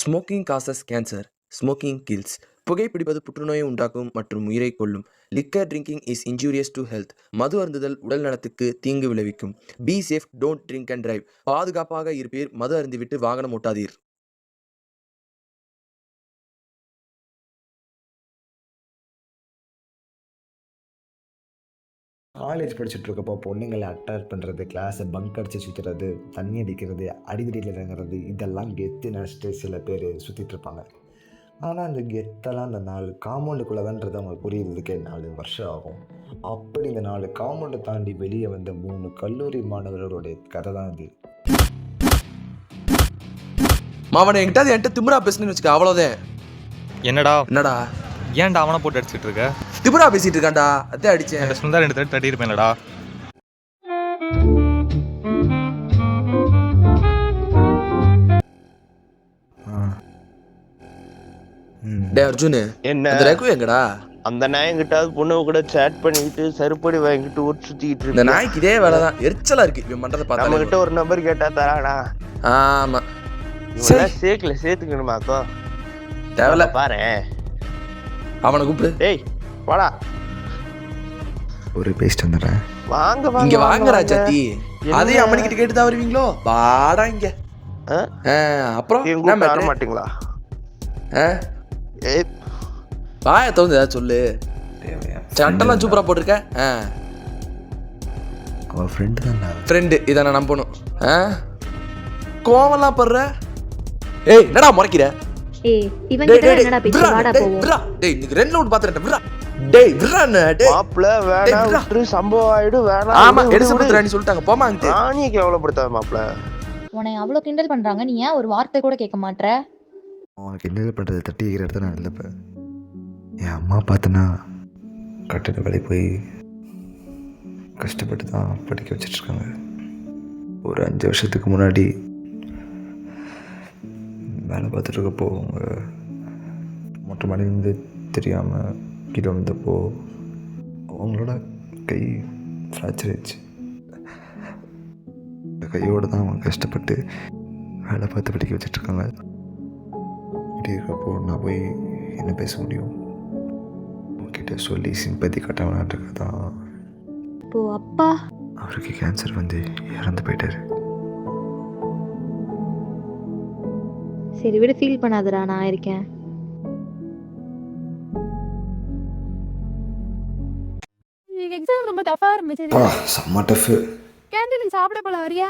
Smoking causes cancer. Smoking kills. புகைப்பிடிப்பது புற்றுநோயை உண்டாக்கும் மற்றும் உயிரை கொல்லும். Liquor drinking is injurious to health. மது அருந்துதல் உடல் நலத்துக்கு தீங்கு விளைவிக்கும். Be safe, don't drink and drive. பாதுகாப்பாக இருப்பீர், மது அருந்திவிட்டு வாகனம் ஓட்டாதீர். காலேஜ் படிச்சுட்டு இருக்கப்போ பொண்ணுங்களை அட்ராக்ட் பண்ணுறது, கிளாஸை பங்க் அடித்து சுற்றுறது, தண்ணி அடிக்கிறது, அடிதடியில் இறங்குறது, இதெல்லாம் கெத்து நினச்சிட்டு சில பேர் சுற்றிட்டு இருப்பாங்க. ஆனால் அந்த கெத்தெல்லாம் அந்த 4 காம்பவுண்டுக்குள்ளே தான்றது அவங்களுக்கு புரியுறதுக்கே 4 வருஷம் ஆகும். அப்படி இந்த 4 காம்பவுண்டை தாண்டி வெளியே வந்த 3 கல்லூரி மாணவர்களுடைய கதை தான் இது. மாவன என்கிட்ட திமிரா பேசுன்னு வச்சுக்க, அவ்வளோதான். என்னடா என்னடா ஏன்டா அவனை போட்டு அடிச்சுட்டு இருக்க? திமிரா பேசிட்டு இருக்கான்டா, அதான் அடிச்சேன். என்கிட்ட சொந்தா 2 தடவை தட்டி இருப்பேன்லடா. டே அர்ஜுன், என்ன அந்த ரகு எங்கடா? அந்த நாயங்கிட்ட பொண்ணு கூட சேட் பண்ணிக்கிட்டு சருப்படி வாங்கிட்டு ஊர் சுத்திட்டு இந்த இருக்கு. நாய்க்கு இதே வேலைதான், எரிச்சலா இருக்கு இவன் பண்றத நம்ம பார்த்தா. கிட்ட ஒரு நம்பர் கேட்டா தரானா? ஆமா, இவெல்லாம் சேர்க்கல சேர்த்துக்கணுமாக்கோ தேவையில்ல. பாரு, அவனை கூப்பிடு. டேய் வாடா, ஒரு பேஸ்ட் வந்துடுறேன். வாங்க இங்க வாங்க வாங்க ராஜாத்தி. என்ன? அதே அம்மனி கிட்ட கேட்டுதான் வருவீங்களோ? வாடா இங்க. அப்புறம் எங்க என்ன கூப்பிட்டு வர matter? மாட்டீங்களா? ஏய் வாயை திறந்து ஏதாவது சொல்லு. சட்டெல்லாம் சூப்பரா போட்டிருக்க. அவன் ஃப்ரெண்டு தான்டா. ஃப்ரெண்டு, இதை நான் நம்பணும். கோவம்லாம் படுற? ஏய் என்னடா முறைக்கிற? ஏய் இவங்கிட்ட என்னடா பேச்சு? வாடா போவோம். டேய் நீங்க 2 ரவுண்ட் பாத்துறேன். விட்றா டேய், விட்றா. டேய் மாப்ள வேணா விட்டு சம்பவம் ஆயிடும் வேணா. ஆமா, எலிசபெத் ராணி சொல்லிட்டாங்க, போமா அங்க. ராணியை கேவலப்படுத்தாத மாப்ள. உன்னை அவ்வளவு கிண்டல் பண்றாங்க, நீ ஏன் ஒரு வார்த்தை கூட கேட்க மாட்ற? அவனுக்கு என்ன பண்ணுறது, தட்டி வைக்கிற இடத்த நான் இல்லைப்பேன். என் அம்மா பார்த்தனா கட்டிட வேலைக்கு போய் கஷ்டப்பட்டு தான் படிக்க வச்சிட்ருக்காங்க. ஒரு 5 வருஷத்துக்கு முன்னாடி வேலை பார்த்துட்ருக்கப்போ அவங்க மொட்டை மாடியிலேருந்து தெரியாமல் கீழே வந்தப்போ அவங்களோட கை ஃப்ராக்சர் ஆயிடுச்சு. அந்த கையோடு தான் அவங்க கஷ்டப்பட்டு வேலை பார்த்து படிக்க வச்சிட்ருக்காங்க. இப்படி இருக்கப்போ நான் போய் என்ன பேச முடியும்? அவங்ககிட்ட சொல்லி சிம்பத்தி கட்டவனாட்டுக்கு தான். இப்போ அப்பா அவருக்கு கேன்சர் வந்து இறந்து போயிட்டாரு. சரி விட, ஃபீல் பண்ணாதடா, நான் இருக்கேன். எக்ஸாம் ரொம்ப டஃபா இருந்துச்சு. செம்ம டஃப்பு. கேண்டீன் சாப்பிட போல வரியா?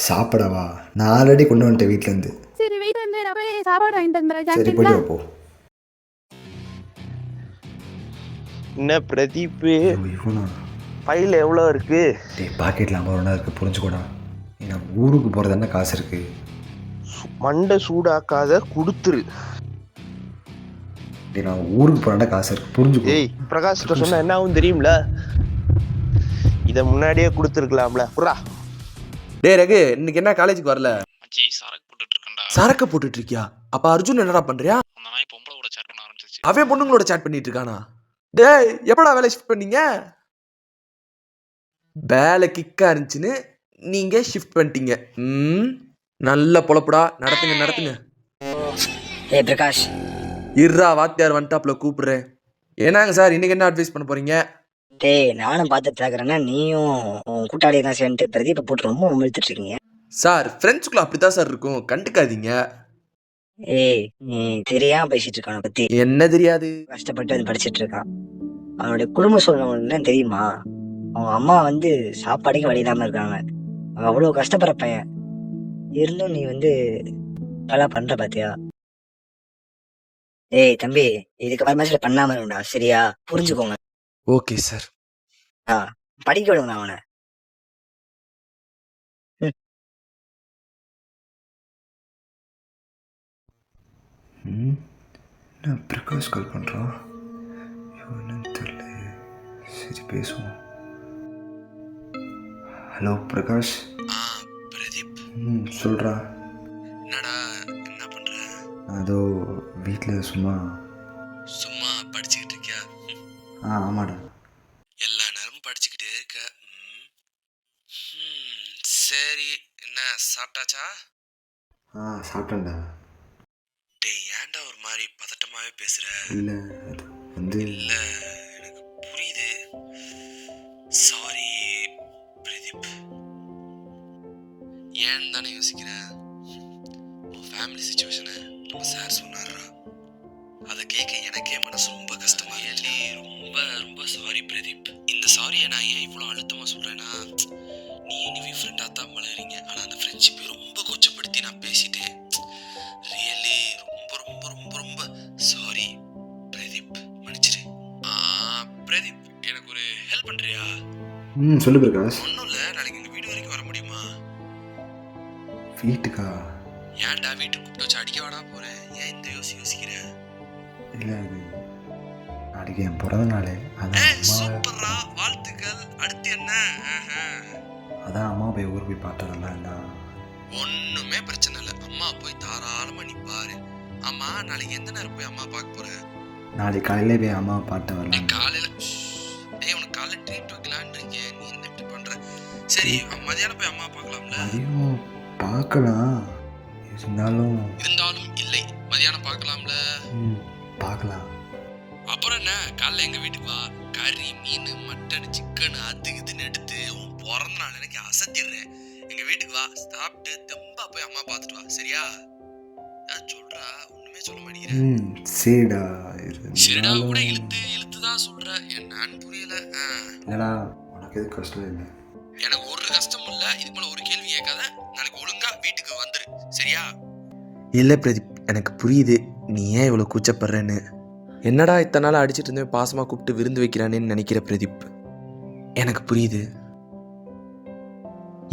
சாப்பிடவா? நான் ஆல்ரெடி கொண்டு வந்துட்டேன் வீட்டிலேருந்து. சரி வெயிட் வந்து நான் போய் சாப்பாடு வாங்கிட்டு வந்துடுறேன் சரி கேண்டீன்ல. போய்ட்டு போ. என்ன பிரதீப், இவனா? ஃபைல் எவ்வளோ இருக்கு? டேய் பாக்கெட்டில் 50 ரூபா இருக்குது, புரிஞ்சுக்கூடா. நான் ஊருக்கு போகிறது என்ன காசு இருக்குது. மண்டை சூடாக்காத, கொடுத்துரு. டேய் நான் ஊருக்கு போகிறேன்னா காசு இருக்குது, புரிஞ்சுக்கோ. ஏய் பிரகாஷ் கிட்ட சொன்னா என்ன ஆகும் தெரியும்ல? இதை முன்னாடியே கொடுத்துருக்கலாம்ல. புறா டேய் ரகு, இன்னைக்கு என்ன காலேஜுக்கு வரல? மச்சி சரக்கு போட்டுட்டு இருக்கேன்டா. சரக்கு போட்டுட்டு இருக்கியா? அப்ப அர்ஜுன் என்னடா பண்றியா? அந்த நாய் பொம்பளை கூட சேட் பண்ண ஆரம்பிச்சிருச்சு. அவன் பொண்ணுங்களோட சேட் பண்ணிட்டு இருக்கானா? டேய் எப்படா வேலை ஷிஃப்ட் பண்ணீங்க? வேலை கிக்கா இருந்துச்சுன்னு நீங்க ஷிஃப்ட் பண்ணிட்டீங்க. நல்ல பொழப்புடா, நடத்துங்க நடத்துங்க. ஏய் பிரகாஷ், இருடா, வாத்தியார் வந்துட்டாப்ல, கூப்பிடுறேன். ஏன்னாங்க சார், இன்னைக்கு என்ன அட்வைஸ் பண்ண போறீங்க? டேய் நானும் பார்த்துட்டு இருக்கிறேன்னா நீயும் உன் கூட்டாளியை தான் சேர்ந்துட்டு பிரதீப்பை போட்டு ரொம்ப உமிழ்த்துட்டு இருக்கீங்க. சார் ஃப்ரெண்ட்ஸுக்குள்ள அப்படித்தான் சார் இருக்கும், கண்டுக்காதீங்க. ஏய் நீ தெரியாம பேசிட்டு இருக்க அவனை பத்தி. என்ன தெரியாது? கஷ்டப்பட்டு வந்து படிச்சிட்டு இருக்கான். அவனுடைய குடும்ப சூழ்நிலை தெரியுமா? அவன் அம்மா வந்து சாப்பாடுக்கு வழி இல்லாம இருக்காங்க. அவன் அவ்வளவு கஷ்டப்படுற பையன் இருந்தும் நீ வந்து நல்லா பண்ற பாத்தியா? ஏய் தம்பி, இதுக்கு அப்புறமா பண்ணாம இருக்கும்டா, சரியா? புரிஞ்சுக்கோங்க. Okay sir. படிக்க விடுங்க அவனை. என்ன பிரகாஷ் கால் பண்ணுறான்? என்னன்னு தெரியல. சரி பேசுவோம். ஹலோ பிரகாஷ். பிரதீப். சொல்கிறா. என்னடா என்ன பண்ற? அதோ வீட்டில் சும்மா படிச்சுக்கிட்டு இருக்கியா? ஆமாடா. எல்லா நேரமும் படிச்சுக்கிட்டே இருக்க. சரி, என்ன சாப்பிட்டாச்சா? சாப்பிட்டேன்டா. மாதிரி பதட்டமாவே பேசுற? இல்லை அது வந்து இல்ல, எனக்கு புரியுது. சாரி பிரதீப். ஏன்னு தானே யோசிக்கிறேன். உன் ஃபேமிலி சுச்சுவேஷனை நம்ம சார் சொன்னார்ரா. அதை கேட்க எனக்கே மனசு ரொம்ப கஷ்டமா இருக்கு. ரொம்ப ரொம்ப சாரி பிரதீப். இந்த சாரியை நான் ஏன் இவ்வளோ அழுத்தமா சொல்றேன்னா, நீ எனிவே ஃப்ரெண்டாக தான் பழகுறீங்க. ஆனால் அந்த ஃப்ரெண்ட்ஷிப்பை ரொம்ப கொச்சப்படுத்தி நான் பேசிட்டேன். ரியலி ரொம்ப ரொம்ப ரொம்ப ரொம்ப சாரி பிரதீப், மன்னிச்சிரு. பிரதீப், எனக்கு ஒரு ஹெல்ப் பண்றியா? சொல்லு பிரகாஷ். ஒன்றும் இல்லை, நாளைக்கு எங்கள் வீடு வரைக்கும் வர முடியுமா? வீட்டுக்கா? ஏன்டா வீட்டுக்கு கூப்பிட்டு வச்சு அடிக்க வாடா போறேன். ஏன் இந்த யோசிக்கிற? இல்லை அது நாளைக்கு என் பிறந்த நாள். அதான் அம்மா சூப்பர்ரா, வாழ்த்துக்கள். அடுத்து என்ன? அதான் அம்மா போய் ஊர் போய் பார்த்ததெல்லாம் தான். ஒண்ணுமே பிரச்சனை இல்லை, அம்மா போய் தாராளமா நீ பாரு. ஆமா, நாளைக்கு எந்த நேரம் போய் அம்மா பார்க்க போற? நாளைக்கு காலையில போய் அம்மா பார்த்து வரலாம். காலையில உனக்கு காலையில ட்ரீட் வைக்கலான்னு இருக்கேன். நீ என்ன இப்படி பண்ற? சரி, மதியானம் போய் அம்மா பார்க்கலாம்ல? அதையும் பார்க்கலாம், இருந்தாலும் இல்லை, மதியானம் பார்க்கலாம்ல? பார்க்கலாம். அப்புறம் என்ன, காலைல எங்க வீட்டுக்கு வா. கறி, மீன், மட்டன், சிக்கன் அது இதுன்னு எடுத்து உன் பிறந்த நாள் எனக்கு அசத்திடுறேன். எங்க வீட்டுக்கு வா, சாப்பிட்டு தெம்பா போய் அம்மா பார்த்துட்டு வா. சரியா? சொல்றா, ஒண்ணுமே சொல்ல மாட்டேங்கிறேன். சரிடா. சரிடா கூட இழுத்து தான் சொல்ற. என்னன்னு புரியல. இல்லடா, உனக்கு எது கஷ்டம் இல்லை. எனக்கு ஒரு கஷ்டம் இல்ல. இது போல ஒரு கேள்வி கேட்காத. நாளைக்கு ஒழுங்கா வீட்டுக்கு வந்துரு. சரியா? இல்ல பிரதீப், எனக்கு புரியுது நீ ஏன் இவ்வளவு கூச்சப்படுறேன்னு. என்னடா இத்தனை நாள் அடிச்சிட்டு இருந்தேன், பாசமா கூப்பிட்டு விருந்து வைக்கிறானேன்னு நினைக்கிற பிரதீப். எனக்கு புரியுது.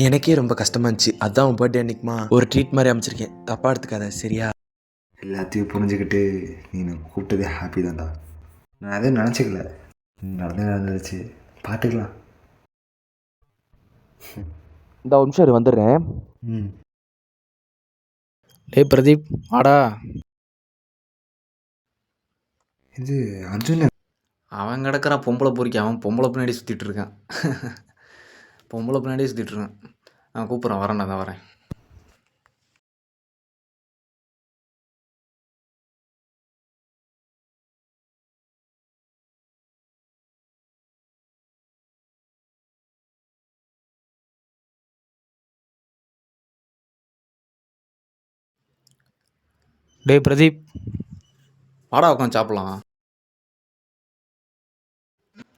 எனக்கே ரொம்ப கஷ்டமா இருந்துச்சு. அதான் உன் பர்த்டே அன்னைக்குமா ஒரு ட்ரீட் மாதிரி அமைச்சிருக்கேன். தப்பா எடுத்துக்காத. சரியா? எல்லாத்தையும் புரிஞ்சுக்கிட்டு நீ கூப்பிட்டதே ஹாப்பி தான்டா. நான் எதுவும் நினச்சிக்கல, நடந்துச்சு, பார்த்துக்கலாம். இந்த ஒரு நிமிஷம் வந்துடுறேன். டேய் பிரதீப், ஆடா. இது அர்ஜுன். அவன் கிடக்குறான் பொம்பளை பொறிக்க. அவன் பொம்பளை பின்னாடி சுற்றிட்டு இருக்கான். பொம்பளை பின்னாடியே சுற்றிட்டு இருக்கான். நான் கூப்பிட்றேன், வரேன்டா, தான் வரேன். டேய் பிரதீப், வாடா உட்காந்து சாப்பிடலாம்.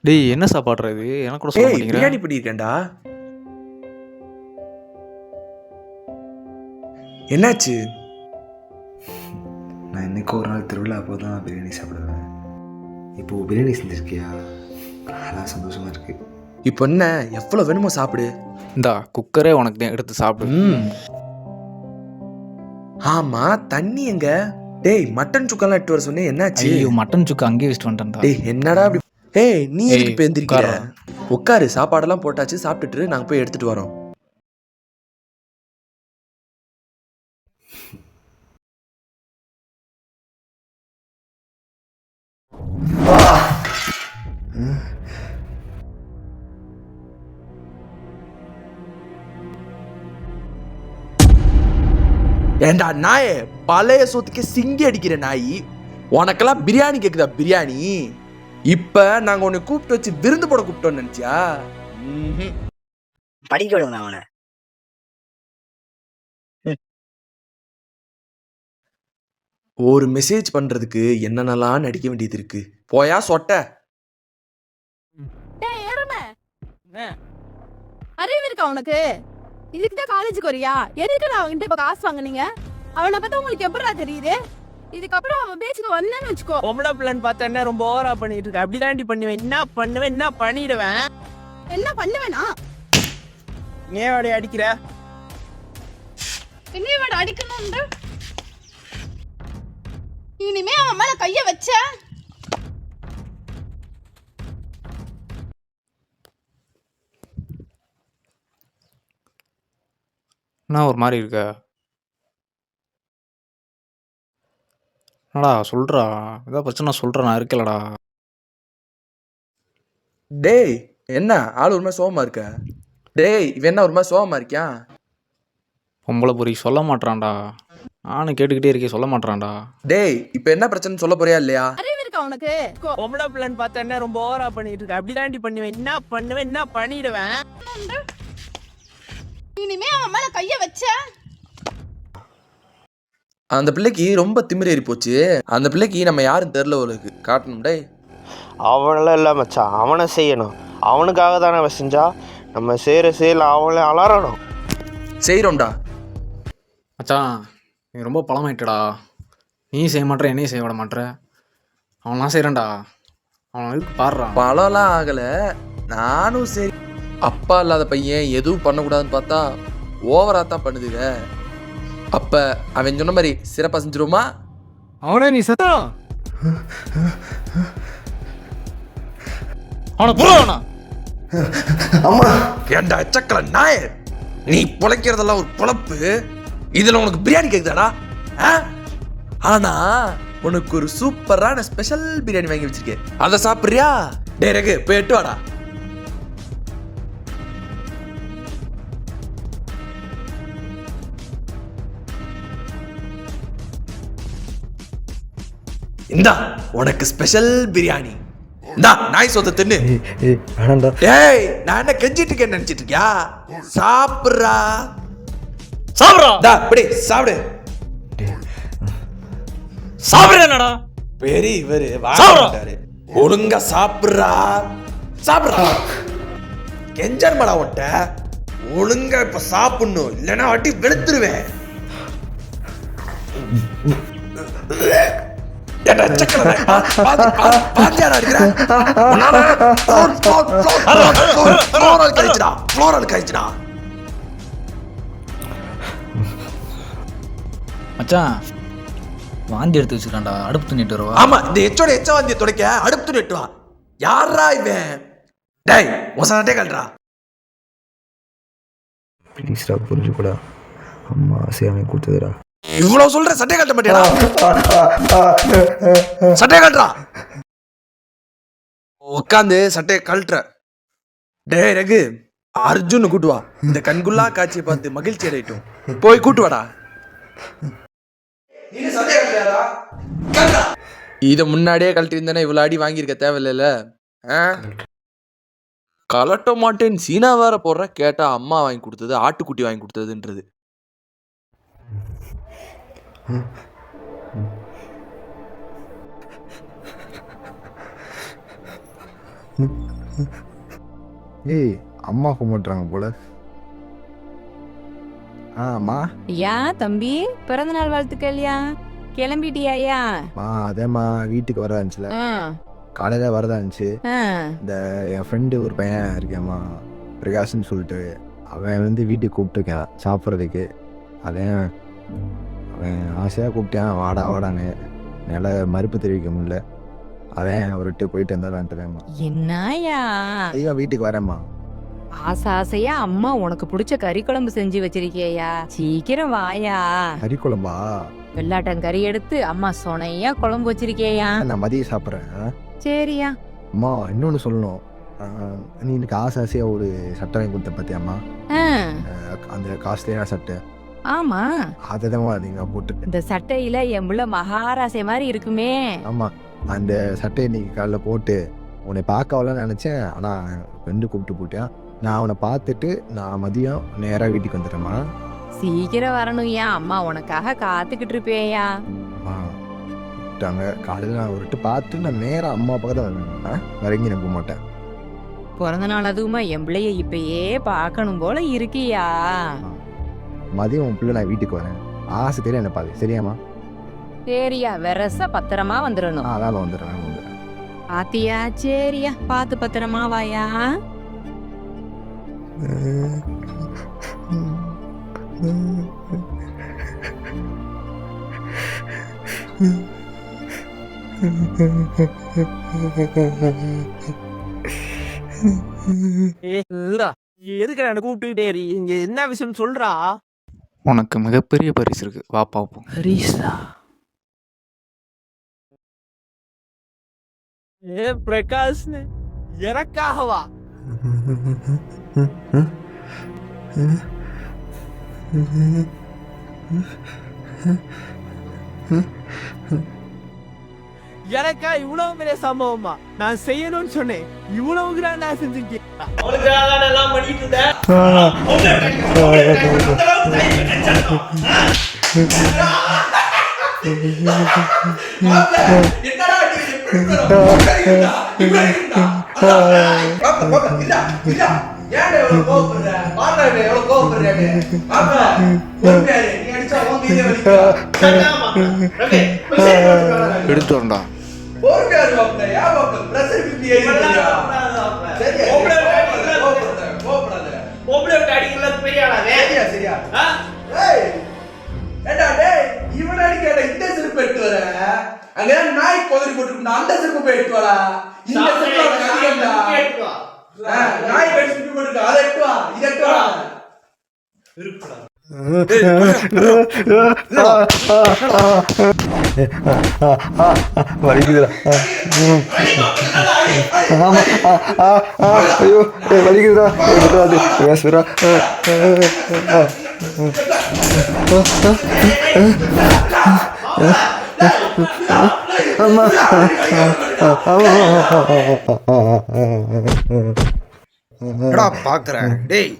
டேய் என்ன சாப்பாடுற இது? எனக்கு கூட சொல்ல மாட்டேங்கிறேன். பிரியாணி பண்ணியிருக்கேன்டா. என்னாச்சு? நான் இன்னைக்கு ஒரு நாள் திருவிழா அப்போ தான் பிரியாணி சாப்பிடுவேன். இப்போது பிரியாணி செஞ்சுருக்கியா? அதான் சந்தோஷமாக இருக்கு. இப்போ என்ன, எவ்வளோ வேணுமோ சாப்பிடு. இந்தா குக்கரே உனக்கு தான், எடுத்து சாப்பிடு. ஆமா, தண்ணி எங்க? டேய், மட்டன் சுக்கெல்லாம் எடுத்து வர சொன்னேன், என்னாச்சு? ஐயோ, மட்டன் சுக்கா அங்கேயே வச்சுட்டு வந்துட்டேன்டா. டேய், என்னடா அப்படி? ஏய், நீ எதுக்கு இப்போ எந்திரிக்கிற? உட்காரு, சாப்பாடெல்லாம் போட்டாச்சு, சாப்பிட்டுட்டு நாங்கள் போய் எடுத்துட்டு வரோம். ஏண்டா நாயே, பழைய சொத்துக்கே சிங்கி அடிக்கிற நாய். உனக்கெல்லாம் பிரியாணி கேக்குதா? பிரியாணி இப்ப நாங்க உன்னை கூப்பிட்டு வச்சு விருந்து போட கூப்பிட்டோம்னு நினைச்சியா? படிக்க விடுங்க அவனை. ஒரு மெசேஜ் பண்றதுக்கு என்னென்னலாம் நடிக்க வேண்டியது இருக்கு. போயா சொட்ட. டேய் எருமை, அறிவு இருக்கா உனக்கு? இதுக்கு தான் காலேஜுக்கு வரியா? எதுக்கு நான் அவன்கிட்ட இப்ப காசு வாங்குனீங்க? அவனை பார்த்தா உங்களுக்கு எப்படா தெரியுது? இதுக்கப்புறம் அவன் பேச்சுக்கு வந்தேன்னு வச்சுக்கோ. பொம்பளை பிள்ளைன்னு பார்த்தா என்ன ரொம்ப ஓவரா பண்ணிட்டு இருக்க? அப்படிதாண்டி பண்ணுவேன். என்ன பண்ணுவேன், என்ன பண்ணிடுவேன். என்ன பண்ணுவேனா? ஏன் வாடி அடிக்கிற? என்னைய விட அடிக்கணும்ன்ற? இனிமே அவன் மேல கைய வச்ச என்ன ஒரு மாதிரி இருக்க? என்னடா சொல்கிறா? ஏதாவது பிரச்சனை சொல்கிறா, நான் இருக்கலடா. டேய், என்ன ஆள் ஒரு மாதிரி சோகமா இருக்க? டேய், இவன் என்ன ஒரு மாதிரி சோகமா இருக்கியா? பொம்பளை பொறி சொல்ல மாட்டான்டா. நானும் கேட்டுக்கிட்டே இருக்கே சொல்ல மாட்றான்டா. டேய் இப்போ என்ன பிரச்சனை சொல்ல போறியா இல்லையா? அறிவு இருக்கா உனக்கு? பொம்பளை பிள்ளைன்னு பார்த்தா என்ன ரொம்ப ஓவரா பண்ணிட்டு இருக்க? அப்படி தாண்டி பண்ணுவேன். என்ன பண்ணுவேன், என்ன பண்ணிடுவேன். இனிமே அவன் மேல கைய வச்ச அந்த பிள்ளைக்கு ரொம்ப திமிரேறி போச்சு. அந்த பிள்ளைக்கு நம்ம யாரும் தெரில அவளுக்கு காட்டணும். டேய் அவனெல்லாம் இல்லை மச்சான், அவனை செய்யணும். அவனுக்காக தானே அவன் செஞ்சா. நம்ம செய்கிற செயல் அவளை அலறணும். செய்கிறோம்டா. மச்சான் நீ ரொம்ப பழமாயிட்டடா. நீ செய்ய மாட்டேற, என்னையும் செய்ய விட மாட்டேற. அவன்லாம் செய்கிறான்டா. அவன் இருக்கு பாடுறான். பழம்லாம் ஆகலை. நானும் சரி அப்பா இல்லாத பையன் எதுவும் பண்ணக்கூடாதுன்னு பார்த்தா ஓவராக தான் பண்ணுதுங்க. அப்போ அவன் சொன்ன மாதிரி சிறப்பாக செஞ்சிருவோமா? அவனே நீ சத்தம் அவனை புறவனா அம்மா ஏண்டா சக்கல நாயர், நீ பொழைக்கிறதெல்லாம் ஒரு பொழப்பு. இதில் உனக்கு பிரியாணி கேக்குதாடா? ஆனா உனக்கு ஒரு சூப்பரான ஸ்பெஷல் பிரியாணி வாங்கி வச்சிருக்கேன். அதை சாப்பிட்றியா? டேய் ரகு போய் எட்டு வாடா. இந்தா உனக்கு ஸ்பெஷல் பிரியாணி. இந்தா நாய் சொத்த தின்னு. வேணாம்டா. டேய் நான் என்ன கெஞ்சிட்டு இருக்கேன்னு நினைச்சிட்டு இருக்கியா? சாப்பிட்றா சாப்பிட்றா டா இப்படி சாப்பிடு. சாப்பிட்றேன்டா. பெரிய இவரு சாப்பிட்றா. வாங்கிட்டாரு. ஒழுங்கா சாப்பிட்றா சாப்பிட்றா. கெஞ்சன் மடா ஒட்ட ஒழுங்கா இப்ப சாப்பிடணும், இல்லைன்னா அடி வெளுத்துருவேன். ஏண்டா சக்கரை நாய், பாத்தியாடா அடிக்கிற? உன்னால floral கழிச்சுடா. மச்சான் வாந்தி எடுத்து வச்சுக்கிறான்டா. அடுப்பு துணிட்டு வருவா. ஆமா இந்த எச்சோட எச்ச வாந்திய துடைக்க அடுப்பு நெட்டுவா. யாரா இவன்? டேய் ஒசனட்டே கல்றா. ப்ளீஸ்டா புரிஞ்சுக்கூடா. அம்மா ஆசையாமே கொடுத்ததுடா. இவ்வளவு சொல்ற சட்டை கட்ட மாட்டேடா. சட்டை கட்டுறா. உட்காந்து சட்டையை கழட்டுற. டேய் ரகு அர்ஜுன் கூட்டு வா. இந்த கண்குள்ளா காட்சியை பார்த்து மகிழ்ச்சி அடையட்டும். போய் கூட்டு வாடா. இத முன்னாடியே கழட்டி இருந்தானே இவ்வளவு அடி வாங்கியிருக்க தேவையில்ல. கலட்ட மாட்டேன் சீனா வேற போடுற. கேட்டா அம்மா வாங்கி கொடுத்தது, ஆட்டுக்குட்டி வாங்கி கொடுத்ததுன்றது. ஏய் அம்மா கும்பிட்றாங்க போல. அம்மா. யா தம்பி பிறந்தநாள் வாழ்த்துக்கள்யா. கிளம்பிட்டியாயா? அதேம்மா வீட்டுக்கு வரதா இருந்துச்சுல, காலையில் வரதா இருந்துச்சு. இந்த என் ஃப்ரெண்டு ஒரு பையன் இருக்கேம்மா, பிரகாஷ்னு சொல்லிட்டு, அவன் வந்து வீட்டுக்கு கூப்பிட்டுருக்கான் சாப்பிட்றதுக்கு. அதே அவன் ஆசையாக கூப்பிட்டான் வாடா வாடான்னு. என்னால் மறுப்பு தெரிவிக்க முடியல. அவன் அவர்கிட்ட போயிட்டு இருந்தான்ட்டுறேம்மா. என்னயா ஐயா வீட்டுக்கு வரேம்மா. ஆசை ஆசையா அம்மா உனக்கு பிடிச்ச கறி குழம்பு செஞ்சு வச்சிருக்கியா? சீக்கிரம் வாயா. கறி குழம்பா? வெள்ளாட்டம் கறி எடுத்து அம்மா சொனையா குழம்பு வச்சிருக்கியா? நான் மதியம் சாப்பிட்றேன். சரியா. அம்மா இன்னொன்று சொல்லணும். நீ எனக்கு ஆசை ஆசையாக ஒரு சட்டை வாங்கி கொடுத்த பார்த்தியாம்மா? அந்த காஸ்ட்லியான சட்டை. ஆமா அதை தான் நீங்கள் போட்டு. இந்த சட்டையில என் புள்ள மகாராசை மாதிரி இருக்குமே. ஆமாம் அந்த சட்டையை இன்னைக்கு காலைல போட்டு உன்னை பார்க்கவலாம் நினச்சேன். ஆனால் ஃப்ரெண்டு கூப்பிட்டு போட்டேன். நான் அவனை பார்த்துட்டு நான் மதியம் நேராக வீட்டுக்கு வந்துடுறேம்மா. சீக்கிரம் வரணும். ஏன் அம்மா உனக்காக காத்துக்கிட்டு இருப்பேயா? விட்டாங்க காலையில் நான் ஒருட்டு பார்த்து நான் நேராக அம்மா பக்கம் தான் வருவேன். வரைங்கி நான் போக மாட்டேன். பிறந்த நாள் அதுவுமா என் பிள்ளைய இப்பயே பார்க்கணும் போல இருக்கியா? மதியம் உன் பிள்ளை நான் வீட்டுக்கு வரேன். ஆசை தெரியும் என்ன பாரு. சரியாம்மா? சரியா. வெரசா பத்திரமா வந்துடணும். அதான் வந்துடுறேன். பாத்தியா? சரியா பார்த்து பத்திரமா வாயா. எதுக்கு நான் கூப்பிட்டுக்கிட்டே இங்க என்ன விஷயம் சொல்றா? உனக்கு மிகப்பெரிய பரிசு இருக்கு, வா பார்ப்போம். ஹரிஷா பிரகாஷ் எனக்காகவா? எனக்கா இவ்வளவு பெரிய சம்பவமா? நான் செய்யணும்னு சொன்னேன், இவ்வளவு கிராண்டா செஞ்சிருக்கேன். எடுத்து வரண்டா. நாய் கொதறி போட்டு அந்த செருப்பு போய் எடுத்து வரா. நாய் கடிச்சு போட்டு அதை எட்டு வா, இதை எட்டு வா. வலிக்குதுடா. ஐயோ வலிக்குதுடா. பேசுறா. அம்மா என்னடா பாக்குறேன்? டேய்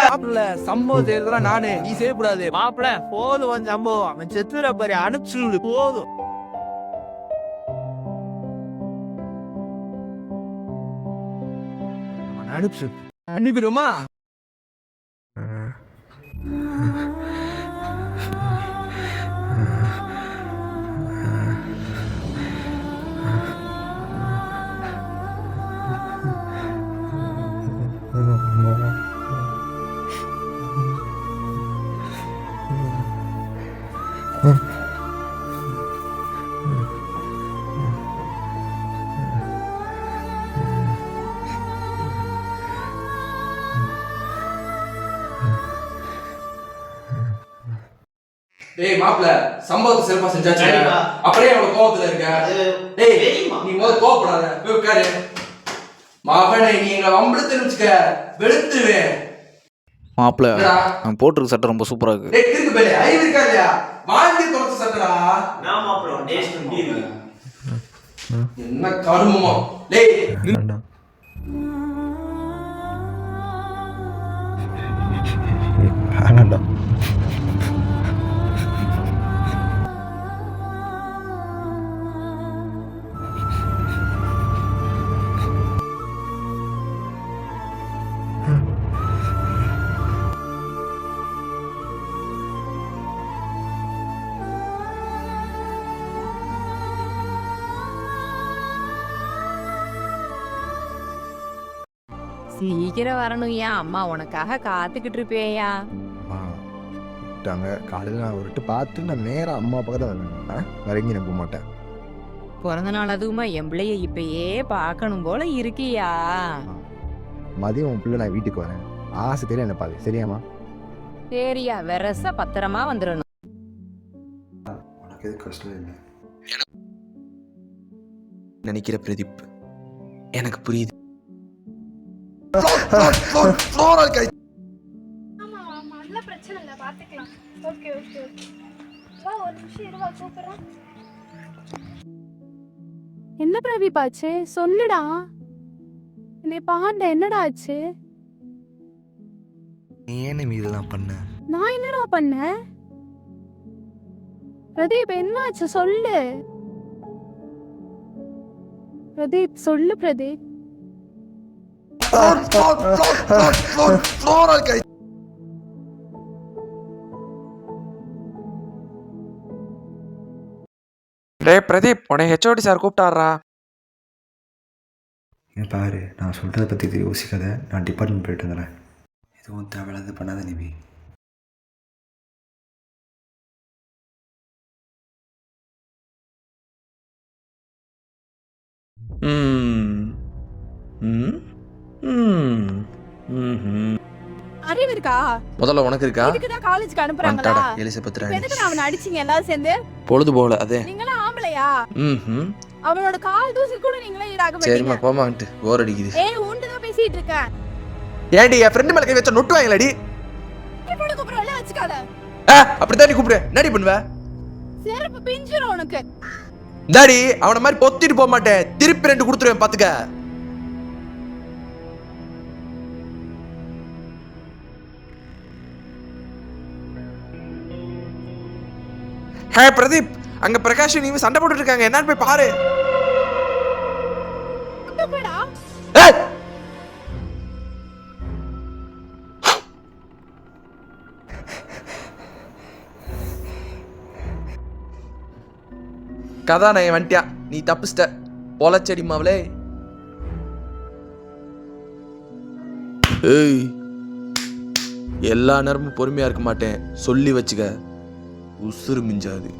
மாப்பிள்ள சம்பவம் செய்யறதுலாம் நானு, நீ செய்யக்கூடாது. மாப்பிள்ள போதும் வந்து சம்பவம், அவன் செத்துற பாரு, அனுப்பிச்சு போதும். அனுப்பிச்சு அனுப்பிடுமா? டேய் மாப்ள, சம்பவத்தை சிறப்பா செஞ்சாச்சு. அப்படியே அவ்வளவு கோபத்துல இருக்க. டேய் நீ முதல்ல கோபப்படாத, போய் உட்காரு. மாப்பனே, நீ எங்களை வம்பிழுத்துன்னு வச்சுக்க, வெளுத்துருவேன். மாப்பிள்ள நான் போட்டிருக்க சட்டை ரொம்ப சூப்பரா இருக்கு. டேய் இருக்கு பேலே, அறிவு இருக்கா இல்லையா? வாங்கி தொலைச்ச சட்டடா. என்ன கருமமோ. டேய் வேண்டாம். வேண்டாம்டா. சீக்கிரம் வரணும், ஏன் அம்மா உனக்காக காத்துக்கிட்டு இருப்பேயா. விட்டாங்க காலையில் நான் ஒருட்டு பார்த்து நான் நேராக அம்மா பக்கம் தான் வருவேன். வரைங்கி நான் போக மாட்டேன். பிறந்த நாள் அதுவுமா என் பிள்ளைய இப்பயே பார்க்கணும் போல இருக்கியா. மதியம் உன் பிள்ளை நான் வீட்டுக்கு வரேன். ஆசை தெரியும் என்ன பாரு, சரியாம்மா? சரியா, வெரசா பத்திரமா வந்துடணும். உனக்கு எது கஷ்டம் இல்லை நினைக்கிற பிரதீப் எனக்கு புரியுது. என்ன பிரதீப் ஆச்சு, சொல்லுடா. என்னை பாண்ட என்னடா ஆச்சு? நீ ஏன்னு இதெல்லாம் பண்ண? நான் என்னடா பண்ணேன்? பிரதீப் என்ன ஆச்சு சொல்லு. பிரதீப் சொல்லு பிரதீப். டேய் பிரதீப், உன்னை ஹெச்ஓடி சார் கூப்பிட்டாரா? ஏன் பாரு, நான் சொல்கிறத பற்றி இது யோசிக்காத. நான் டிபார்ட்மெண்ட் போயிட்டு வந்துடுறேன். எதுவும் தேவையில்லாத பண்ணாத நிவி. அறிவு இருக்கா? முதல்ல உனக்கு இருக்கா? இதுக்குதான் காலேஜ்க்கு அனுப்புறாங்களா? எலிசபெத் ராணி. எதுக்கு அவனை அடிச்சீங்க எல்லாரும் சேர்ந்து? பொழுது போல அதே. நீங்களா ஆம்பளையா? அவனோட கால் தூசி கூட நீங்களே ஈடாக மாட்டீங்க. சரிம்மா போமான்ட்டு போர் அடிக்குது. ஏய் உன்கிட்ட தான் பேசிட்டு இருக்கேன். ஏடி என் ஃப்ரெண்ட் மேல கை வச்ச நொட்டு வாங்கலடி. செருப்போட கூப்பிடுற எல்லாம் வச்சுக்காத. அப்படித்தான் நீ கூப்பிடு. என்னடி பண்ணுவ? செருப்பு பிஞ்சிரும் உனக்கு. டாடி அவன மாதிரி பொத்திட்டு போக மாட்டேன். திருப்பி 2 கொடுத்துருவேன் பாத்துக்க. ஹே பிரதீப், அங்க பிரகாஷ் நீ சண்டை போட்டுட்டு இருக்காங்க. என்னன்னு போய் பாரு. போடா. ஏய் கதாநாயகன் வந்துட்டியா? நீ தப்பிச்சிட்ட பொலச்செடி மாவளே. ஏய் எல்லா நேரமும் பொறுமையா இருக்க மாட்டேன், சொல்லி வச்சுக்க. உசுறு மிஞ்சாது.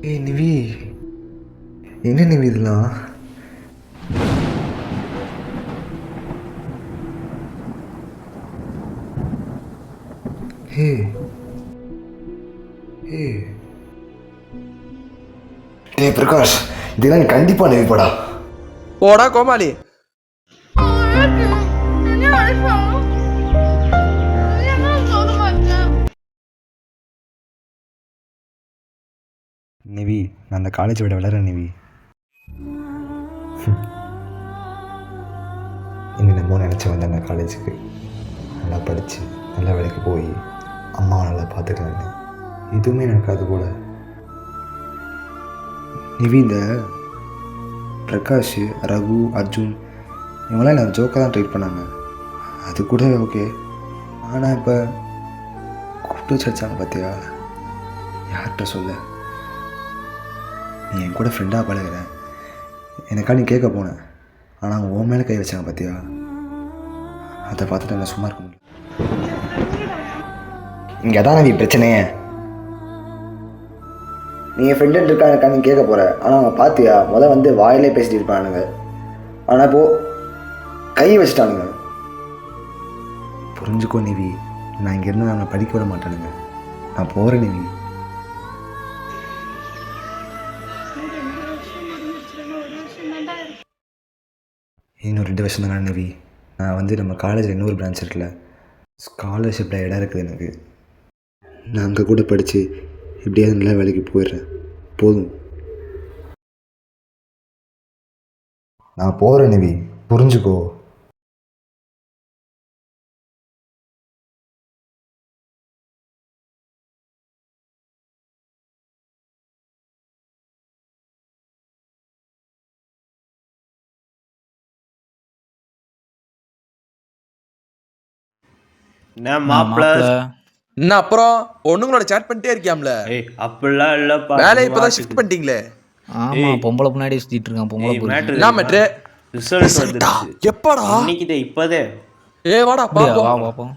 ஏய் நிவி, என்ன நிவி இதெல்லாம்? ஹே ஹே டேய் பிரகாஷ், இதெல்லாம் கண்டிப்பா நிவி போடா. போடா கோமாளி. நிவி, நான் அந்த காலேஜ் விட வளரேன் நிவி. என்னென்னமோ நினச்சி வந்தேன் அந்த காலேஜுக்கு. நல்லா படித்து நல்ல வேலைக்கு போய் அம்மாவை நல்லா பார்த்துக்கலான்னு. எதுவுமே நடக்காது போல. நிவி, இந்த பிரகாஷ், ரகு, அர்ஜுன் இவங்களாம் நான் ஜோக்காக தான் ட்ரீட் பண்ணாங்க. அது கூட ஓகே. ஆனால் இப்போ கூப்பிட்டு வச்சு அடிச்சாங்க பார்த்தியா? யார்கிட்ட சொல்ல? நீ என் கூட ஃப்ரெண்டாக பழகிற, எனக்கா நீ கேட்க போனேன். ஆனால் அவங்க உன் மேலே கை வச்சாங்க பார்த்தியா? அதை பார்த்துட்டு நான் சும்மா இருக்க முடியும். இங்கே தான் நீ பிரச்சனையே. நீ என் ஃப்ரெண்டு இருக்கா எனக்கா நீ கேட்க போகிற. ஆனால் அவங்க பார்த்தியா வந்து வாயிலே பேசிட்டு இருப்பானுங்க. ஆனால் இப்போது கை வச்சுட்டானுங்க. புரிஞ்சுக்கோ நிவி, நான் இங்கே இருந்தால் அவனை படிக்க விட மாட்டானுங்க. நான் போகிறேன் நிவி. இன்னும் 2 வருஷம் தானே நிவி. நான் நம்ம காலேஜில் இன்னொரு பிரான்ச் இருக்குல்ல, ஸ்காலர்ஷிப்பில் இடம் இருக்குது எனக்கு. நான் அங்கே கூட படித்து எப்படியாவது நல்ல வேலைக்கு போயிடுறேன். போதும், நான் போகிறேன் நிவி, புரிஞ்சுக்கோ. என்ன மாப்பிள்ள? என்ன அப்புறம் பொண்ணுங்களோட சேட் பண்ணிட்டே இருக்கியாம்ல? ஏய் அப்படிலாம் இல்லப்பா. வேலையை இப்பதான் ஷிஃப்ட் பண்ணிட்டீங்களே. ஆமா, பொம்பளை பின்னாடி சுத்திட்டு இருக்கான். பொம்பளை நான் மேட்ரு ரிசல்ட் வந்துருச்சு. எப்படா? இன்னைக்கு இப்போதே. வாடா வா பாப்போம். பாப்போம்.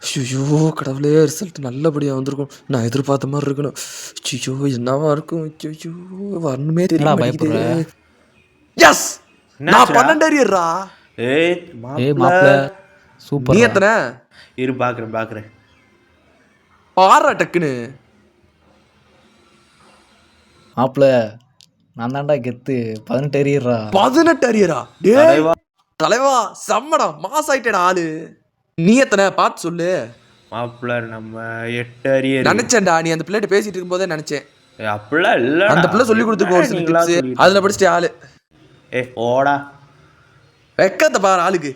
ஐயோ கடவுளே, ரிசல்ட் நல்லபடியாக வந்திருக்கும். நான் எதிர்பார்த்த மாதிரி இருக்கணும். ஐயோ என்னவா இருக்கும்? ஐயோ வரணுமே தெரியல. பயப்படுற? எஸ், நான் 12 அரியர்ரா. ஏய் மாப்பிள்ள சூப்பர். நீ எத்தனை? இரு பாக்குறேன். பாரா டக்குன்னு. மாப்பிள்ள நான் தான்டா கெத்து. 18 அரியர்ரா. 18 அரியரா? டேய் தலைவா, செம்மடா, மாஸ் ஆயிட்டேடா ஆளு. நீ எத்தனை பார்த்து சொல்லு. மாப்பிள்ள நம்ம 8 அரியர். நினைச்சேன்டா, நீ அந்த பிள்ளைகிட்ட பேசிட்டு இருக்கும்போதே நினைச்சேன். அப்படிலாம் இல்ல. அந்த பிள்ளை சொல்லி கொடுத்துருக்கோம் ஒரு சில டிப்ஸ், அதுல படிச்சிட்டே ஆளு. ஓடா வெக்கத்தை பாரு ஆளுக்கு.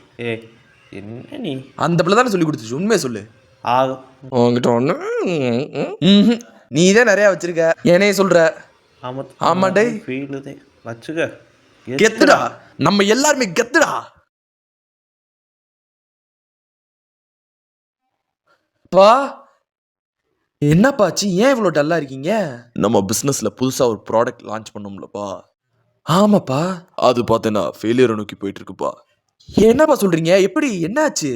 என்ன நீ? அந்த பிள்ளை தானே சொல்லி கொடுத்துச்சு, உண்மையை சொல்லு. உங்ககிட்ட ஒண்ணு நீ தான் நிறைய வச்சிருக்க, என்னைய சொல்ற. ஆமா டேய், வச்சுக்க. கெத்துடா, நம்ம எல்லாருமே கெத்துடா. பா என்னப்பாச்சு, ஏன் இவ்வளோ டல்லா இருக்கீங்க? நம்ம பிசினஸ்ல புதுசா ஒரு ப்ராடக்ட் லான்ச் பண்ணோம்லப்பா. ஆமாப்பா, அது பார்த்தேன்னா ஃபெயிலியரை நோக்கி போயிட்டு இருக்குப்பா. என்னப்பா சொல்றீங்க? எப்படி, என்னாச்சு?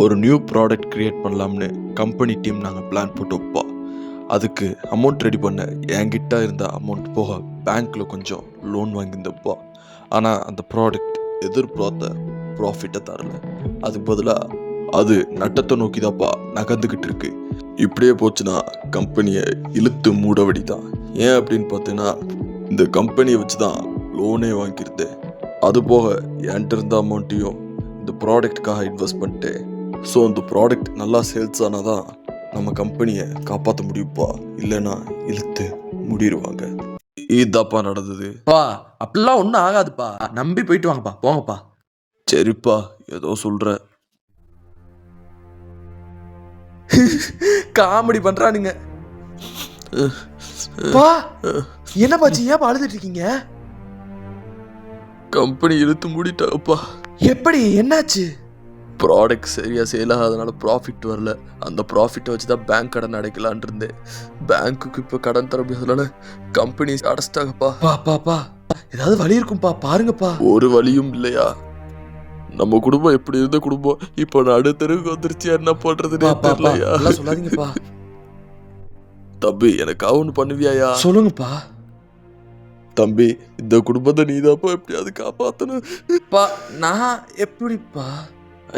ஒரு நியூ ப்ராடக்ட் கிரியேட் பண்ணலாம்னு கம்பெனி டீம் நாங்கள் பிளான் போட்டோம்ப்பா. அதுக்கு அமௌண்ட் ரெடி பண்ண என்கிட்ட இருந்த அமௌண்ட் போக பேங்க்ல கொஞ்சம் லோன் வாங்கியிருந்தப்பா. ஆனால் அந்த ப்ராடக்ட் எதிர்பார்த்த ப்ராஃபிட்டை தரல. அதுக்கு பதிலாக அது நட்டத்தை நோக்கி தான்ப்பா நகர்ந்துக்கிட்டு இருக்கு. இப்படியே போச்சுன்னா கம்பெனியை இழுத்து மூடவடி தான். ஏன் அப்படின்னு பார்த்தீங்கன்னா, இந்த கம்பெனியை வச்சு தான் லோனே வாங்கியிருந்தேன். அது போக என்கிட்ட இருந்த அமௌண்ட்டையும் இந்த ப்ராடக்ட்டுக்காக இன்வெஸ்ட் பண்ணிட்டேன். ஸோ இந்த ப்ராடக்ட் நல்லா சேல்ஸ் ஆனால் தான் நம்ம கம்பெனியை காப்பாற்ற முடியுப்பா, இல்லைன்னா இழுத்து முடிடுவாங்க. இதாப்பா நடந்தது. பா அப்படிலாம் ஒன்றும் ஆகாதுப்பா, நம்பி போயிட்டு வாங்கப்பா, போங்கப்பா. சரிப்பா, ஏதோ சொல்கிற. காமெடி பண்றானுங்க. பா என்ன பாச்சு, ஏன் அழுதுட்டு இருக்கீங்க? கம்பெனி இழுத்து மூடிட்டாங்கப்பா. எப்படி, என்னாச்சு? ப்ராடக்ட் சரியாக சேல் ஆகாதனால ப்ராஃபிட் வரல. அந்த ப்ராஃபிட்டை வச்சு தான் பேங்க் கடன் அடைக்கலான் இருந்தேன். பேங்க்குக்கு இப்போ கடன் தர முடியாதனால கம்பெனி அடைச்சிட்டாங்கப்பா. பா ஏதாவது வழி இருக்கும்பா, பாருங்கப்பா. ஒரு வழியும் இல்லையா? நம்ம குடும்பம் எப்படி இருந்த குடும்பம் இப்போ நடு தெருவுக்கு வந்துருச்சு, என்ன பண்றதுன்னு தெரியலையா? சொல்லாதீங்கப்பா. தம்பி, எனக்காக ஒன்று பண்ணுவியாயா? சொல்லுங்கப்பா. தம்பி, இந்த குடும்பத்தை நீதாப்பா எப்படியாவது காப்பாற்றணும். பா நான் எப்படிப்பா?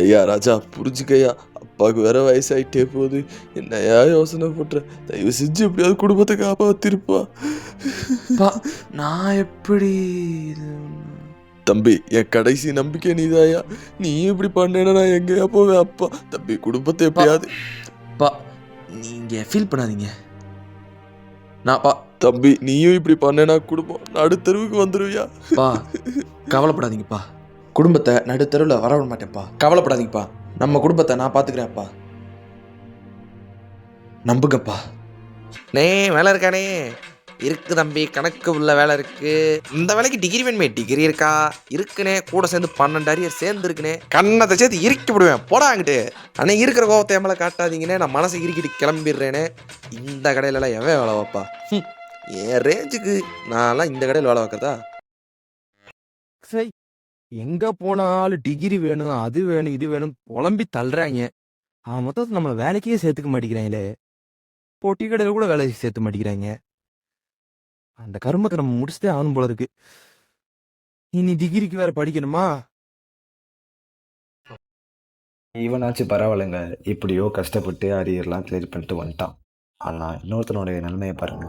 ஐயா ராஜா, புரிஞ்சுக்கையா, அப்பாவுக்கு வேற வயசாயிட்டே போகுது. என்னையா யோசனை பண்ற? தயவு செஞ்சு எப்படியாவது குடும்பத்தை காப்பாத்திருப்பா. நான் எப்படி? தம்பி, என் கடைசி நம்பிக்கை நீதாயா. நீ இப்படி பண்ணேன்னா நான் எங்கேயா போவேன்? அப்பா தம்பி, குடும்பத்தை எப்படியாவது. நீங்க ஃபீல் பண்ணாதீங்க. தம்பி, நீயும் இப்படி பண்ணேன்னா குடும்பம் நடுத்தருவுக்கு வந்துருவியா? கவலைப்படாதீங்கப்பா, குடும்பத்தை நடுத்தருவில் வரவிட மாட்டேன்ப்பா. கவலைப்படாதீங்கப்பா, நம்ம குடும்பத்தை நான் பார்த்துக்கிறேன்ப்பா, நம்புங்கப்பா. வேலை இருக்கானே? இருக்கு தம்பி, கணக்கு உள்ள வேலை இருக்கு. இந்த வேலைக்கு டிகிரி வேணுமே? டிகிரி இருக்கா? இருக்குனே, கூட சேர்ந்து 12 அரியர் சேர்ந்து இருக்குனே. கண்ணத்தை சேர்த்து இறுக்கி விடுவேன், போடாங்கிட்டு. ஆனால் இருக்கிற கோபத்தை மேலே காட்டாதீங்கன்னே, நான் மனசை இறுக்கிட்டு கிளம்பிடுறேனே. இந்த கடையிலலாம் எவன் வேலை வைப்பா? என் ரேஞ்சுக்கு நான்லாம் இந்த கடையில் வேலை வைக்கிறதா? சரி, எங்க போனாலும் டிகிரி வேணும், அது வேணும், இது வேணும் புலம்பி தள்ளுறாங்க. மொத்தத்தில் நம்மளை வேலைக்கே சேர்த்துக்க மாட்டேங்கிறாங்களே. பொட்டி கடையில் கூட வேலைக்கு சேர்த்து மாட்டேங்கிறாங்க. அந்த கருமத்தை நம்ம முடிச்சுட்டே ஆகணும் போல இருக்கு. இனி டிகிரிக்கு வேற படிக்கணுமா? இவனாச்சும் பரவாயில்லைங்க, இப்படியோ கஷ்டப்பட்டு அரியர்லாம் கிளியர் பண்ணிட்டு வந்துட்டான். ஆனால் இன்னொருத்தனுடைய நிலைமையை பாருங்க.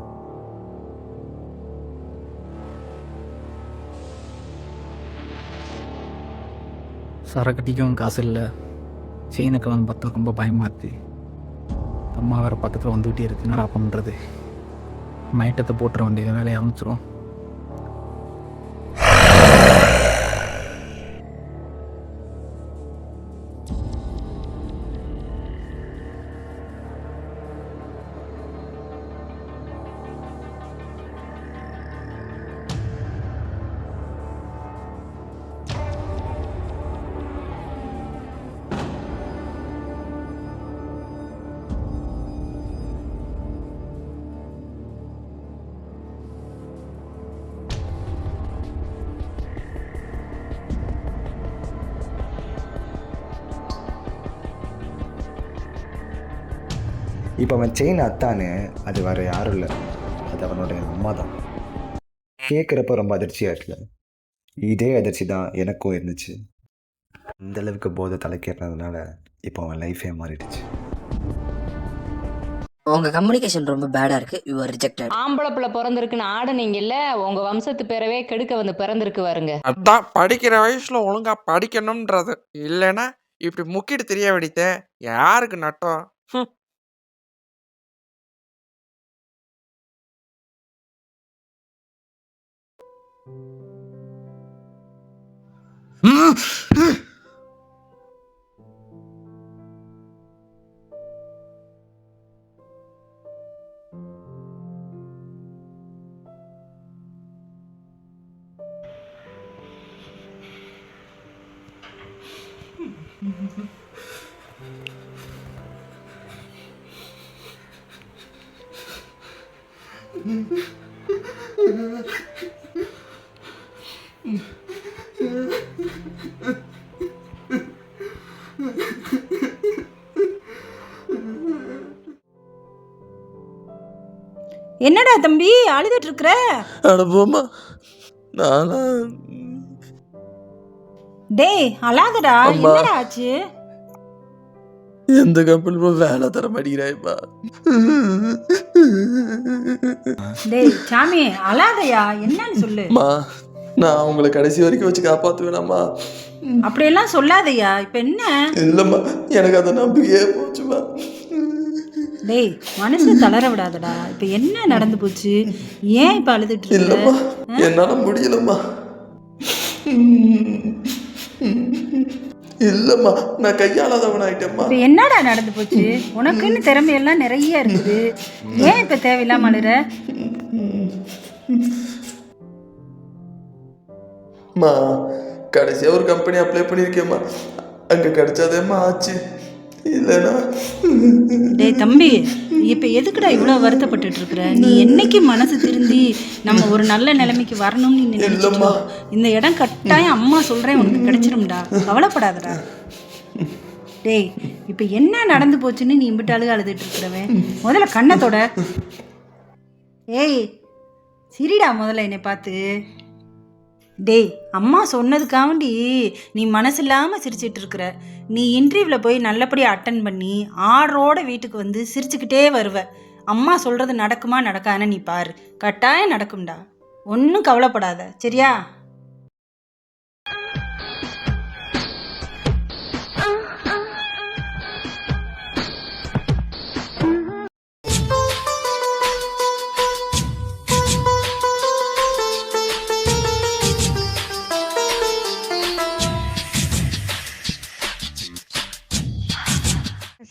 சரக்கட்டிக்கும் காசு இல்லை, செயினுக்கு வந்து பார்த்தா ரொம்ப பயமாச்சு. அம்மா வேறு பக்கத்தில் வந்துகிட்டே இருக்கு, என்னடா பண்ணுறது? மைட்டத்தை போட்டுற வேண்டிய வேலையை அமைச்சிரும். இப்போ அவன் செயின் அத்தானு, அது வேறு யாரும் இல்லை, அது அவனுடைய அம்மா தான். கேட்குறப்ப ரொம்ப அதிர்ச்சியாக இருக்குல்ல? இதே அதிர்ச்சி தான் எனக்கும் இருந்துச்சு. இந்த அளவுக்கு போதை தலைக்கேறினதுனால இப்போ அவன் லைஃபே மாறிடுச்சு. உங்க கம்யூனிகேஷன் ரொம்ப பேடா இருக்கு. You are rejected. ஆம்பளை பிள்ளை பிறந்திருக்குன்னு ஆடுனீங்கல்ல, உங்க வம்சத்து பேரவே கெடுக்க வந்து பிறந்திருக்கு பாருங்க. அதான் படிக்கிற வயசுல ஒழுங்கா படிக்கணும்ன்றது, இல்லைன்னா இப்படி முக்கிட்டு தெரிய வேண்டியது யாருக்கு நட்டம்? என்னடா தம்பி அழுதுட்டு இருக்கிற? அனுபவமா நானா? டேய் அழாதடா, என்னடா ஆச்சு? எந்த கம்பெனியும் வேலை தர மாட்டேங்கிறாய்ப்பா. டேய் சாமி அழாதயா, என்னன்னு சொல்லு. நான் உங்களை கடைசி வரைக்கும் வச்சு காப்பாற்றுவேனாம்மா. அப்படியெல்லாம் சொல்லாதயா. இப்போ என்ன? இல்லைம்மா, எனக்கு அதை நம்பிக்கையே போச்சுமா. டேய், மனசு தளர விடாதடா. இப்போ என்ன நடந்து போச்சு? ஏன் இப்போ அழுதுட்டு இருக்க? இல்லைம்மா, என்னால் முடியலம்மா. இல்லைம்மா, நான் கையாளாதவனாயிட்டேம்மா. இப்போ என்னடா நடந்து போச்சு? உனக்குன்னு திறமையெல்லாம் நிறைய இருக்குது. ஏன் இப்போ தேவையில்லாம அழுற? மா, கடைசியாக ஒரு கம்பெனி அப்ளை பண்ணியிருக்கேம்மா. அங்கே கிடைச்சாதேம்மா ஆச்சு, இல்லைண்ணா. டேய் தம்பி, இப்போ எதுக்குடா இவ்வளோ வருத்தப்பட்டுட்டு இருக்கிற? நீ என்னைக்கு மனசு திருந்தி நம்ம ஒரு நல்ல நிலைமைக்கு வரணும்னு நீ நினைச்சிட்டோ, இந்த இடம் கட்டாயம் அம்மா சொல்கிறேன் உனக்கு கிடைச்சிரும்டா. கவலைப்படாதடா. டேய், இப்போ என்ன நடந்து போச்சுன்னு நீ இம்பிட்டு அழுதுட்டு இருக்கிறவன்? முதல்ல கண்ணத்தோட. ஏய் சிரிடா முதல்ல என்னை பார்த்து. டேய், அம்மா சொன்னதுக்காண்டி நீ மனசு இல்லாமல் சிரிச்சிட்டு இருக்கிற. நீ இன்டர்வியூவில் போய் நல்லபடியாக அட்டன் பண்ணி ஆர்டரோட வீட்டுக்கு வந்து சிரிச்சுக்கிட்டே வருவ. அம்மா சொல்கிறது நடக்குமா நடக்கான்னு நீ பாரு. கட்டாயம் நடக்கும்டா. ஒன்றும் கவலைப்படாத, சரியா?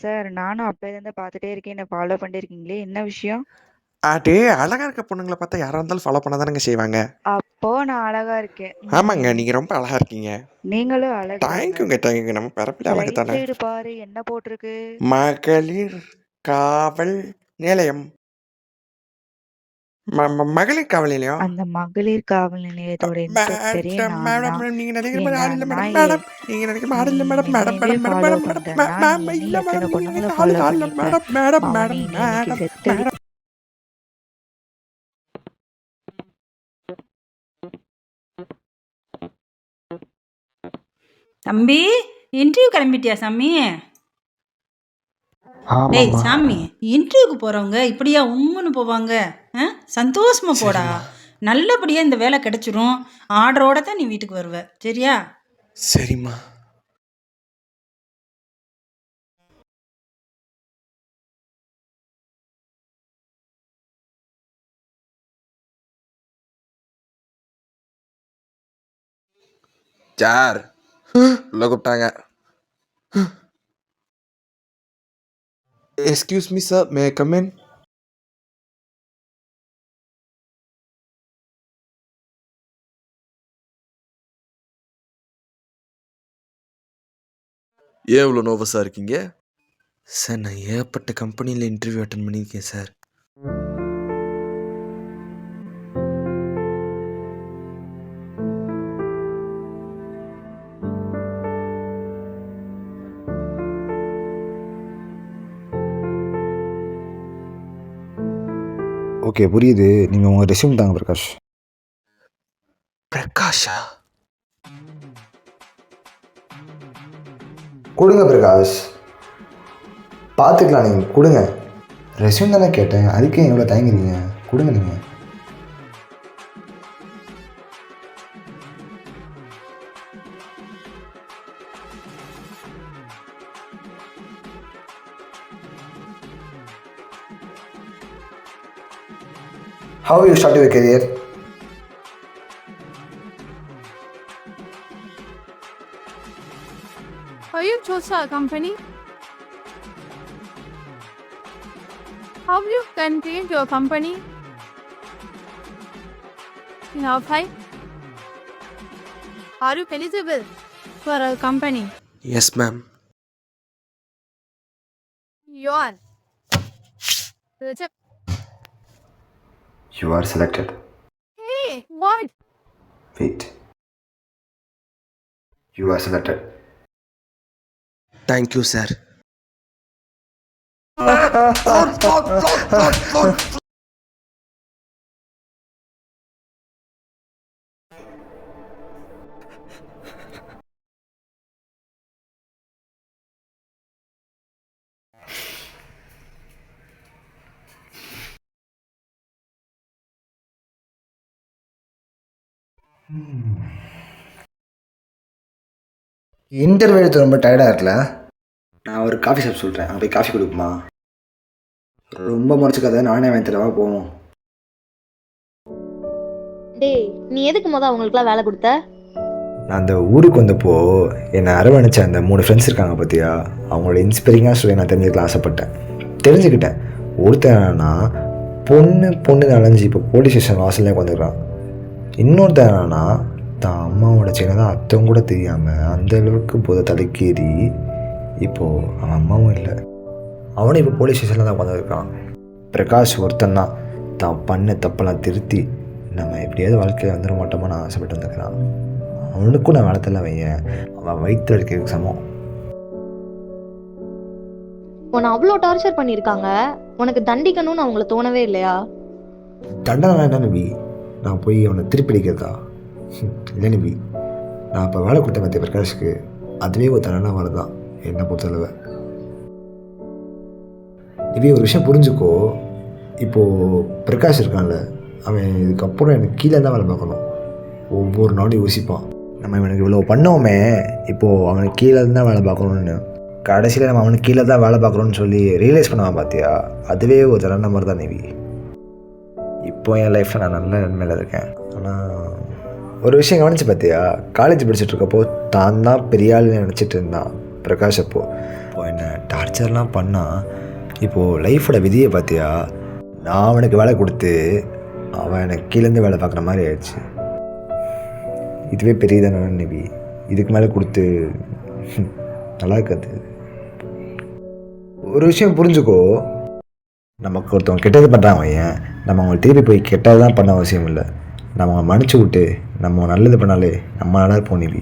சார், நானும் அப்போலேருந்து பார்த்துட்டே இருக்கேன். என்ன ஃபாலோ பண்ணிருக்கீங்களே, என்ன விஷயம்? அடே, அழகா இருக்க பொண்ணுங்களை பார்த்தா யாரா இருந்தாலும் ஃபாலோ பண்ண தானங்க செய்வாங்க. அப்போ நான் அழகா இருக்கேன். ஆமாங்க, நீங்க ரொம்ப அழகா இருக்கீங்க. நீங்களும் அழகு. தேங்க்யூங்க, தேங்க்யூங்க. நம்ம பிறப்பில அழகு ரைட் தானே. சைடு பாரு, என்ன போட்டிருக்கு? மகளிர் காவல் நிலையம். மகளிர் காவல் நிலையம். அந்த மகளிர் காவல் நிலையத்தோட இன்ஸ்பெக்டரே நான் தான். நீங்க நினைக்கிற ஏன்னா, மாதிரி ஆள் இல்ல நான் மேடம். மேடம், நீங்க நினைக்கிற மாதிரி ஆள் இல்ல மேடம். மேடம், நினைவே மேடம், ஃபாலோ மேடம், பண்றேன். மேடம், நான் மேடம், நீ இல்ல எத்தனை மேடம், பொண்ணுங்களை நீங்க ஃபாலோ ஆள் இல்ல பண்ணிருப்ப. மேடம். மேடம், மேடம், மவனி, நீ இன்னைக்கு மேடம், செத்து. மேடம். தம்பி, இன்டர்வியூ கிளம்பிட்டியா சாமி? டேய் சாமி, இன்டர்வியூக்கு போகிறவங்க இப்படியா உம்முன்னு போவாங்க? சந்தோஷமா போடா. நல்லபடியாக இந்த வேலை கிடைச்சிரும். ஆர்டரோட தான் நீ வீட்டுக்கு வருவ, சரியா? சரிம்மா. சார் உள்ள கூப்பிட்டாங்க. Excuse me sir, may come in? ஏன் இவ்வளோ நர்வஸாக இருக்கீங்க? சார், நான் ஏகப்பட்ட கம்பெனியில் இன்டர்வியூ அட்டன் பண்ணியிருக்கேன் சார். ஓகே, புரியுது. நீங்கள் உங்கள் ரெஸ்யூம் தாங்க பிரகாஷ். பிரகாஷா? கொடுங்க பிரகாஷ், பார்த்துக்கலாம். நீங்கள் கொடுங்க. ரெஸ்யூம் தானே கேட்டேன், அதுக்கே எவ்வளோ தயங்குறீங்க? கொடுங்க நீங்கள். How you start your career? How you chose a company? How you can create your company? You have five. Are you eligible for a company? Yes ma'am. You are. Reject. You are selected. Hey, what? Wait. You are selected. Thank you sir. Interview எடுத்து ரொம்ப டயர்டாக இருக்கல, நான் ஒரு coffee shop சொல்கிறேன், அங்கே போய் coffee கொடுக்குமா? ரொம்ப முறைச்சிக்காத, நானே வாங்கி தரவா, போவோம். டேய் நீ எதுக்கு அவங்களுக்குலாம் வேலை கொடுத்த? நான் அந்த ஊருக்கு வந்தப்போ என்னை அரவணைச்ச அந்த 3 ஃப்ரெண்ட்ஸ் இருக்காங்க பார்த்தியா, அவங்களோட இன்ஸ்பைரிங்காக ஸ்டோரி நான் தெரிஞ்சுக்கலாம் ஆசைப்பட்டேன். தெரிஞ்சுக்கிட்டேன். ஒருத்தன் என்னன்னா பொண்ணு அலைஞ்சி இப்போ போலீஸ் ஸ்டேஷன் வாசல்லே உட்காந்துக்கிறான். இன்னொருத்தன் என்னன்னா தான் அம்மாவோட சின்ன தான் அத்தவங்க கூட தெரியாமல் அந்த அளவுக்கு போதை தலைக்கேறி இப்போது அவன் அம்மாவும் இல்லை, அவனும் இப்போ போலீஸ் ஸ்டேஷனில் தான் உட்காந்துருக்கான். பிரகாஷ் ஒருத்தன் தான் பண்ண தப்பெல்லாம் திருத்தி நம்ம எப்படியாவது வாழ்க்கையில் வந்துட மாட்டோமோ நான் ஆசைப்பட்டு வந்துருக்கிறான். அவனுக்கும் நான் வளர்த்தல வையன், அவன் வயிற்று அடிக்கிறதுக்கு சமம். உன்னை அவ்வளோ டார்ச்சர் பண்ணியிருக்காங்க, உனக்கு தண்டிக்கணும்னு அவங்களுக்கு தோணவே இல்லையா? தண்டனை என்ன நபி, நான் போய் அவனை திருப்பி அடிக்கிறதா? இல்லை நபி, நான் இப்போ வேலை கொடுத்த மத்திய பிரகாஷுக்கு அதுவே ஒரு தண்டனை வரதான் என்னை பொறுத்தளவு. நபி ஒரு விஷயம் புரிஞ்சுக்கோ, இப்போது பிரகாஷ் இருக்கான்ல, அவன் இதுக்கப்புறம் எனக்கு கீழே தான் வேலை பார்க்கணும். ஒவ்வொரு நாளும் யோசிப்பான், நம்ம இவனுக்கு இவ்வளோ பண்ணோமே, இப்போது அவனுக்கு கீழே தான் வேலை பார்க்கணுன்னு. கடைசியில் நம்ம அவனுக்கு கீழே தான் வேலை பார்க்குறோன்னு சொல்லி ரியலைஸ் பண்ணுவான் பார்த்தியா, அதுவே ஒரு தண்டனை மாதிரி தான் நபி. இப்போ என் லைஃப்பில் நான் நல்ல நன்மையில் இருக்கேன். ஆனால் ஒரு விஷயம் கவனிச்சு பார்த்தியா, காலேஜ் படிச்சுட்டு இருக்கப்போ தான் பெரிய ஆள் நினச்சிட்டு இருந்தான் பிரகாஷ். இப்போது என்னை டார்ச்சர்லாம் பண்ணால், இப்போது லைஃபோட விதியை பார்த்தியா, நான் அவனுக்கு வேலை கொடுத்து அவன் எனக்கு கீழேருந்து வேலை பார்க்குற மாதிரி ஆயிடுச்சு. இதுவே பெரியதான நபி, இதுக்கு மேலே கொடுத்து நல்லா இருக்காது. ஒரு விஷயம் புரிஞ்சுக்கோ, நமக்கு ஒருத்தவங்க கெட்டது பண்ணுறாங்க ஏன், நம்ம அவங்களை திருப்பி போய் கெட்டது தான் பண்ண அவசியம் இல்லை. நம்ம அவங்களை மன்னிச்சு விட்டு நம்ம நல்லது பண்ணாலே நம்ம நல்லா இருப்போம் நபி.